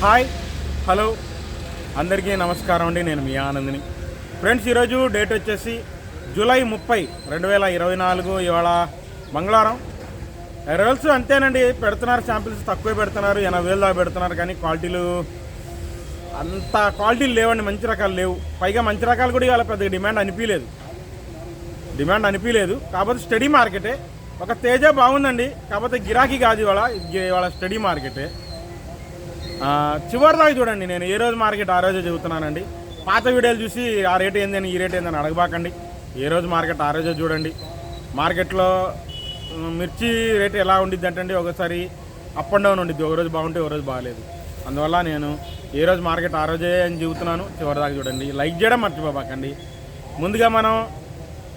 Hi hello అందరికీ నమస్కారం అండి. నేను మీ ఆనందిని. ఫ్రెండ్స్, ఈరోజు డేట్ వచ్చేసి జూలై 30, 2024. ఇవాళ మంగళవారం. రెవెల్స్ అంతేనండి, పెడుతున్నారు, శాంపిల్స్ తక్కువే పెడుతున్నారు, 80,000 దాకా పెడుతున్నారు. కానీ క్వాలిటీలు అంత క్వాలిటీలు లేవండి, మంచి రకాలు లేవు. పైగా మంచి రకాలు కూడా ఇవాళ పెద్దగా డిమాండ్ అనిపించలేదు. కాకపోతే స్టడీ మార్కెటే. ఒక తేజ బాగుందండి, కాకపోతే గిరాకీ కాదు ఇవాళ స్టడీ మార్కెటే. చివరి దాకా చూడండి. నేను ఏ రోజు మార్కెట్ ఆ రోజే చెబుతున్నానండి. పాత వీడియోలు చూసి ఆ రేట్ ఏందని ఈ రేట్ ఏందని అడగబాకండి. ఏ రోజు మార్కెట్ ఆ రోజే చూడండి. మార్కెట్లో మిర్చి రేట్ ఎలా ఉండిద్ది అంటే ఒకసారి అప్ అండ్ డౌన్ ఉండిద్ది, ఒక రోజు బాగుంటే ఒక రోజు బాగాలేదు. అందువల్ల నేను ఏ రోజు మార్కెట్ ఆ రోజే అని చెబుతున్నాను. చివరి దాకా చూడండి. లైక్ చేయడం మర్చిపోబాకండి. ముందుగా మనం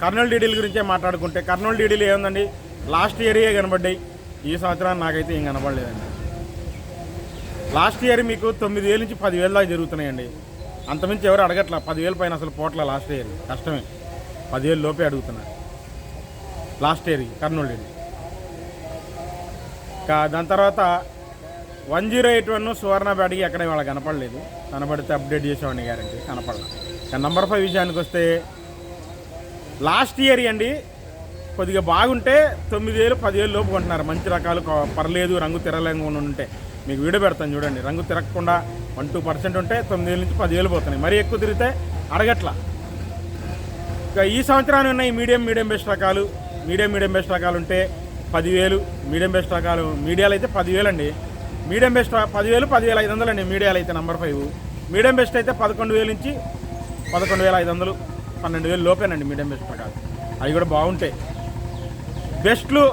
కర్నూలు డీడీల గురించే మాట్లాడుకుంటే, కర్నూలు డీడీలు ఏముందండి, లాస్ట్ ఇయరే కనబడ్డాయి. ఈ సంవత్సరాన్ని నాకైతే ఏం కనబడలేదండి. లాస్ట్ ఇయర్ మీకు 9,000 నుంచి 10,000 దాకా జరుగుతున్నాయండి. అంతమించి ఎవరు అడగట్లా. 10,000 పైన అసలు పోట్ల. లాస్ట్ ఇయర్ కష్టమే, 10,000 లోపే అడుగుతున్నారు లాస్ట్ ఇయర్ కర్నూలు. దాని తర్వాత 1081 సువర్ణ బ్యాడ్కి ఎక్కడ వాళ్ళకి కనపడలేదు. కనపడితే అప్డేట్ చేసేవాడిని, గ్యారంటీ కనపడలేదు. నెంబర్ 5 విషయానికి వస్తే, లాస్ట్ ఇయర్ అండి కొద్దిగా బాగుంటే 9,000, 10,000 లోపు కొంటున్నారు. మంచి రకాలు పర్లేదు, రంగు తిరగలేకుండా ఉంటే మీకు వీడియో పెడతాను చూడండి. రంగు తిరగకుండా 1-2% ఉంటే 9,000 నుంచి 10,000 పోతున్నాయి. మరీ ఎక్కువ తిరిగితే అడగట్లా. ఇక ఈ సంవత్సరాన్ని ఉన్నాయి మీడియం బెస్ట్ రకాలు. మీడియం బెస్ట్ రకాలు ఉంటే 10,000. మీడియం బెస్ట్ రకాలు మీడియాలు అయితే 10,000 అండి. మీడియం బెస్ట్ 10,000, 10,500 అండి. మీడియాలు అయితే నెంబర్ 5. మీడియం బెస్ట్ అయితే 11,000 నుంచి 11,500, 12,000 లోపేనండి మీడియం బెస్ట్ రకాలు. అవి కూడా బాగుంటాయి. బెస్ట్లు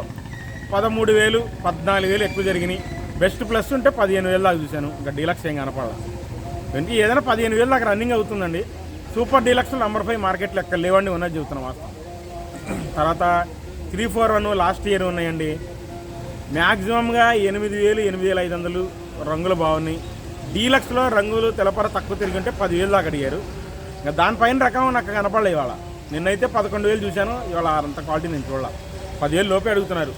13,000, 14,000 ఎక్కువ జరిగినాయి. బెస్ట్ ప్లస్ ఉంటే 15,000 దాకా చూశాను. ఇంకా డీలక్స్ ఏం కనపడాలి. ఎందుకంటే ఏదైనా 15,000 దాకా రన్నింగ్ అవుతుందండి. సూపర్ డీలక్స్ నెంబర్ 5 మార్కెట్లో ఎక్కడ లేవండి, ఉన్నది చెబుతున్నాం వాస్తవం. తర్వాత 341 లాస్ట్ ఇయర్ ఉన్నాయండి. మ్యాక్సిమంగా 8,000, 8,500 రంగులు బాగున్నాయి. డీలక్స్లో రంగులు తెలపర తక్కువ తిరిగి ఉంటే 10,000 దాకా అడిగారు. ఇంకా దానిపైన రకం నాకు కనపడలే. ఇవాళ నిన్నైతే 11,000 చూశాను. ఇవాళ అంత క్వాలిటీ నేను చూడాల. 10,000 లోపే అడుగుతున్నారు.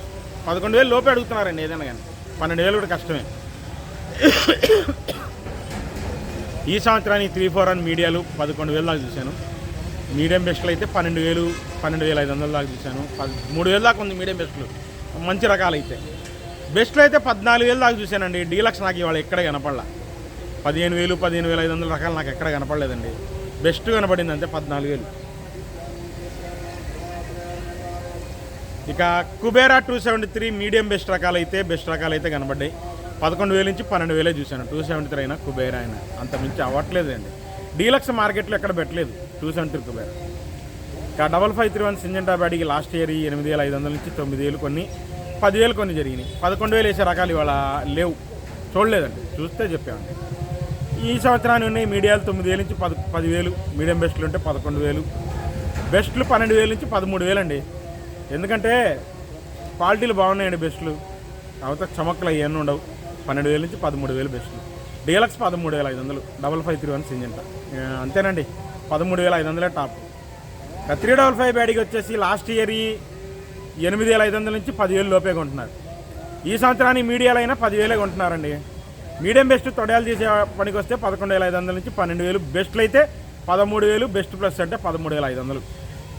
11,000 లోపే అడుగుతున్నారండి ఏదైనా కానీ. 12,000 కూడా కష్టమే. ఈ సంవత్సరానికి 341 మీడియాలు 11,000 దాకా చూశాను. మీడియం బెస్ట్లు అయితే 12,000, 12,500 దాకా చూశాను. 13,000 దాకా ఉంది మీడియం బెస్ట్లు మంచి రకాలు అయితే. బెస్ట్లు అయితే 14,000 దాకా చూశానండి. డీలక్స్ నాకు ఇవాళ ఎక్కడ కనపడలా. 15,000, 15,500 రకాలు నాకు ఎక్కడ కనపడలేదండి. బెస్ట్ కనపడింది అంతే 14,000. ఇక కుబేరా 273 మీడియం బెస్ట్ రకాలు అయితే కనబడ్డాయి. 11,000 నుంచి 12,000 చూశాను. 273 అయినా కుబేరా అయినా అంత మించి అవ్వట్లేదండి. డీలక్స్ మార్కెట్లో ఎక్కడ పెట్టలేదు 273 కుబేరా. ఇక 5531 సింజెంటా బ్యాడీకి లాస్ట్ ఇయర్ 8,500 నుంచి 9,000 కొన్ని, 10,000 కొన్ని జరిగినాయి. 11,000 వేసే రకాలు ఇవాళ లేవు, చూడలేదండి. చూస్తే చెప్పామండి. ఈ సంవత్సరాన్ని ఉన్నాయి మీడియాలు 9,000 నుంచి 10,000. మీడియం బెస్ట్లు ఉంటే 11,000. బెస్ట్లు 12,000 నుంచి 13,000 అండి. ఎందుకంటే క్వాలిటీలు బాగున్నాయండి బెస్ట్లు. కాకపోతే చమక్కులు అవన్నీ ఉండవు. 12,000 నుంచి 13,000 బెస్ట్లు. డీలక్స్ 13,500. 5531 సింజెంటా అంతేనండి. 13,500 టాప్. 355 బ్యాడీకి వచ్చేసి లాస్ట్ ఇయర్ 8,500 నుంచి 10,000 లోపే కొంటున్నారు. ఈ సంవత్సరానికి మీడియాలు అయినా 10,000 కొంటున్నారండి. మీడియం బెస్ట్ తొడయాలు చేసే పనికి వస్తే 11,500 నుంచి 12,000. బెస్ట్లు అయితే 13,000. బెస్ట్ ప్లస్ అంటే 13,500.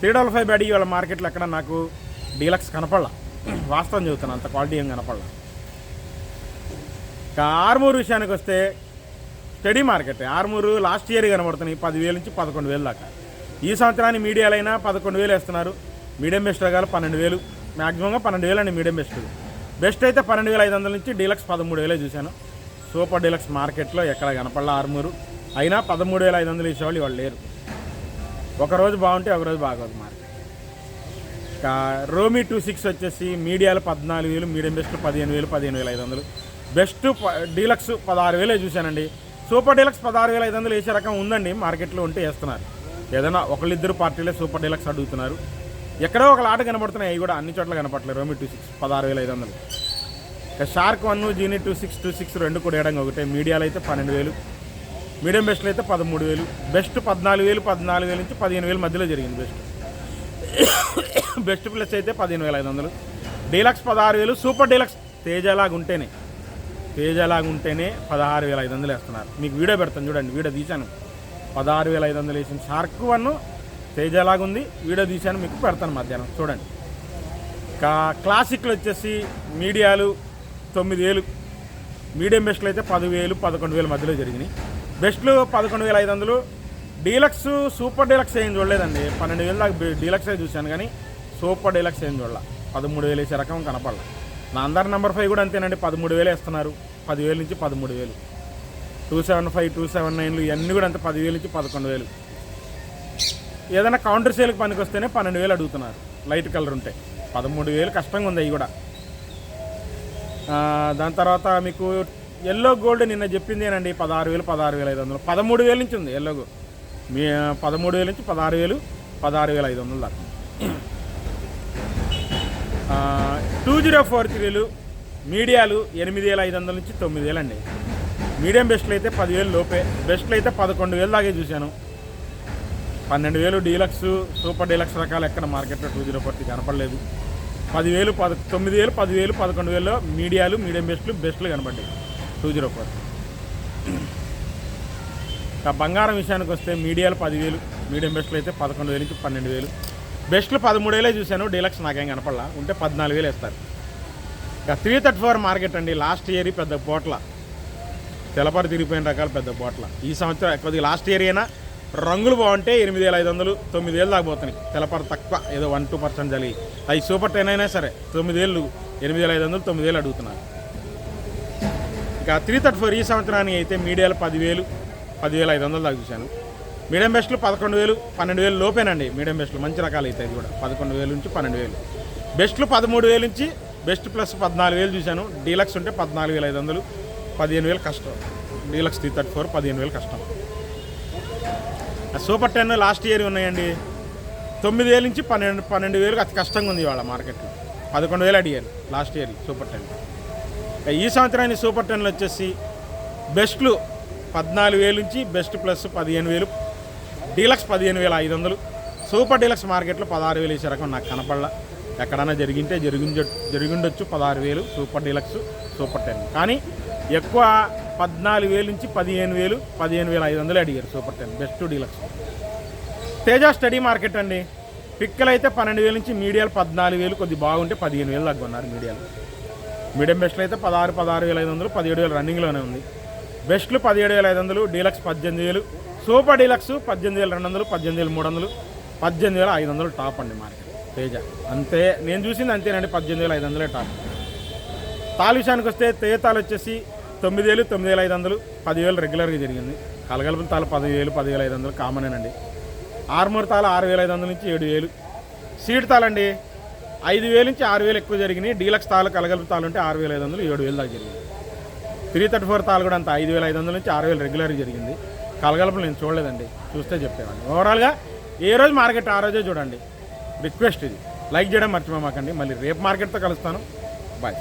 355 బ్యాడీ వాళ్ళ మార్కెట్లో ఎక్కడ నాకు డీలక్స్ కనపడలా. వాస్తవం చెబుతాను, అంత క్వాలిటీ ఏం కనపడలా. ఇక ఆర్మూరు విషయానికి వస్తే study market. Armur last year కనబడుతున్నాయి 10,000 నుంచి 11,000 దాకా. ఈ సంవత్సరానికి మీడియాలైనా 11,000 వేస్తున్నారు. మీడియం బెస్ట్ రకాలు 12,000, మ్యాక్సిమంగా 12,000 అండి మీడియం బెస్ట్. బెస్ట్ అయితే 12,500 నుంచి డీలక్స్ 13,000 చూశాను. సూపర్ డీలక్స్ మార్కెట్లో ఎక్కడ కనపడలా ఆర్మూరు. అయినా 13,500 వేసేవాళ్ళు ఇవాళ లేరు. ఒకరోజు బాగుంటే ఒకరోజు బాగోదు మార్కెట్. ఇంకా రోమీ 26 వచ్చేసి మీడియాలు 14,000, మీడియం బెస్ట్ 15,000, 15,500. బెస్ట్ డీలక్స్ 16,000 చూశానండి. సూపర్ డీలక్స్ 16,500 వేసే రకం ఉందండి మార్కెట్లో, ఉంటే వేస్తున్నారు. ఏదైనా ఒకళ్ళిద్దరు పార్టీలే సూపర్ డీలక్స్ అడుగుతున్నారు. ఎక్కడో ఒక ఆట కనబడుతున్నాయి, అవి కూడా అన్ని చోట్ల కనపడలేదు. రోమీ 26 16,500. ఇక షార్క్ 1, జీనీ 26 రెండు కూడా వేయడం ఒకటే. మీడియాలు అయితే 12,000, మీడియం బెస్ట్లు అయితే 13,000. బెస్ట్ 14,000 నుంచి 15,000 మధ్యలో జరిగింది బెస్ట్. బెస్ట్ ప్లస్ అయితే 15,500. డీలక్స్ 16,000. సూపర్ డీలక్స్ తేజలాగా ఉంటేనే తేజలాగా ఉంటేనే 16,500 వేస్తున్నారు. మీకు వీడియో పెడతాను చూడండి, వీడియో తీశాను 16,500 వేసిన షార్క్ వన్ తేజలాగా ఉంది. వీడియో తీశాను మీకు పెడతాను మధ్యాహ్నం చూడండి. క్లాసిక్లు వచ్చేసి మీడియాలు 9,000, మీడియం బెస్ట్లు అయితే 10,000 11,000 మధ్యలో జరిగినాయి. బెస్ట్లు 11,500. డీలక్స్ సూపర్ డీలక్స్ ఏం చూడలేదండి, 12,000 దాకా డీలక్స్ చూశాను కానీ సూపర్ డీలక్స్ ఏం చూడాల. 13,000 వేసే రకం కనపడాల. నా అందరి నెంబర్ 5 కూడా అంతేనండి, 13,000 వేస్తున్నారు. 10,000 నుంచి 13,000. 275 279 ఇవన్నీ కూడా అంతే 10,000 నుంచి 11,000. ఏదైనా కౌంటర్ సేల్కి పనికి వస్తేనే 12,000 అడుగుతున్నారు లైట్ కలర్ ఉంటే. 13,000 కష్టంగా ఉంది అవి కూడా. దాని తర్వాత మీకు ఎల్లో గోల్డ్ నిన్న చెప్పిందేనండి 16,000 16,500. 13,000 నుంచి ఉంది ఎల్లో గోల్డ్. మీ 13,000 నుంచి 16,000 16,500 దాకా. 2043లు మీడియాలు 8,500 నుంచి 9,000 అండి. మీడియం బెస్ట్లు అయితే 10,000 లోపే, బెస్ట్లు అయితే 11,000 దాకే చూశాను. 12,000 డీలక్స్ సూపర్ డీలక్స్ రకాలు ఎక్కడ మార్కెట్లో 2040 కనపడలేదు. 10,000 9,000 10,000 11,000 మీడియాలు మీడియం బెస్ట్లు కనపడ్డాయి 204. బంగారం విషయానికి వస్తే మీడియాలు 10,000, మీడియం బెస్ట్లు అయితే 11,000 నుంచి 12,000. బెస్ట్లు 13,000 చూశాను, డీలక్స్ నాకేం కనపడలా, ఉంటే 14,000 వేస్తారు. 334 మార్కెట్ అండి. లాస్ట్ ఇయర్ పెద్ద పోట్ల తెలపర తిరిగిపోయిన రకాలు పెద్ద పోట్ల. ఈ సంవత్సరం కొద్దిగా లాస్ట్ ఇయర్ అయినా రంగులు బాగుంటే 8,500 9,000 దాకా పోతున్నాయి. తెలపర తక్కువ ఏదో 1-2% జరిగి అవి సూపర్ 10 అయినా సరే 9,000 8,500 9,000 అడుగుతున్నారు. ఇక 334 ఈ సంవత్సరానికి అయితే మీడియాలు 10,000 10,500 దాకా చూశాను. మీడియం బెస్ట్లు 11,000 12,000 లోపేనండి. మీడియం బెస్ట్లు మంచి రకాలు అయితే ఇది కూడా 11,000 నుంచి 12,000. బెస్ట్లు 13,000 నుంచి బెస్ట్ ప్లస్ 14,000 చూశాను. డీలక్స్ ఉంటే 14,500 15,000 కష్టం. డీలక్స్ 334 15,000 కష్టం. సూపర్ 10 లాస్ట్ ఇయర్ ఉన్నాయండి 9,000 నుంచి 12,000 అతి కష్టంగా ఉంది ఇవాళ మార్కెట్లో. 11,000 అడిగారు లాస్ట్ ఇయర్ సూపర్ 10. ఈ సంవత్సరాన్ని సూపర్ 10లో వచ్చేసి బెస్ట్లు 14,000 నుంచి best plus 15,000, deluxe 15,500. Super deluxe మార్కెట్లో 16,000 వేసే రకం నాకు కనపడలా. ఎక్కడైనా జరిగిండొచ్చు 16,000 సూపర్ డీలక్స్ సూపర్ 10. కానీ ఎక్కువ 14,000 నుంచి 15,000 15,500 అడిగారు super 10 best deluxe. Teja study market అండి. పిక్కలు అయితే 12,000 నుంచి మీడియాలు 14,000, కొద్ది బాగుంటే 15,000 దాకా ఉన్నారు మీడియాలు. మీడియం బెస్ట్లు అయితే 16,500 17,000 రన్నింగ్లోనే ఉంది. బెస్ట్లు 17,500, డీలక్స్ 18,000, సూపర్ డీలక్స్ 18,200 18,300 18,500 టాప్ అండి మార్కెట్ తేజ. అంతే నేను చూసింది అంతేనండి, 18,500 టాప్. తాలు విషయానికి వస్తే తేతాలు వచ్చేసి 9,000 9,500 10,000 రెగ్యులర్గా జరిగింది. కలగలుపుల తాలు 10,000 10,500 కామనేనండి. ఆర్మూర్ తాలు 6,500 నుంచి 7,000. సీడ్ తాలండి 5,000 నుంచి 6,000 ఎక్కువ జరిగినాయి. డీలక్స్ తాలు కలగలుపు తాలు ఉంటే 6,500 7,000 దాకా జరిగింది. 334 తాలు కూడా అంత 5,500 నుంచి 6,000 రెగ్యులర్గా జరిగింది. కలగలుపులు నేను చూడలేదండి, చూస్తే చెప్పేవాడిని. ఓవరాల్గా ఏ రోజు మార్కెట్ ఆ రోజే చూడండి. రిక్వెస్ట్ ఇది, లైక్ చేయడం మర్చిపోమాకండి. మళ్ళీ రేపు మార్కెట్తో కలుస్తాను. బాయ్.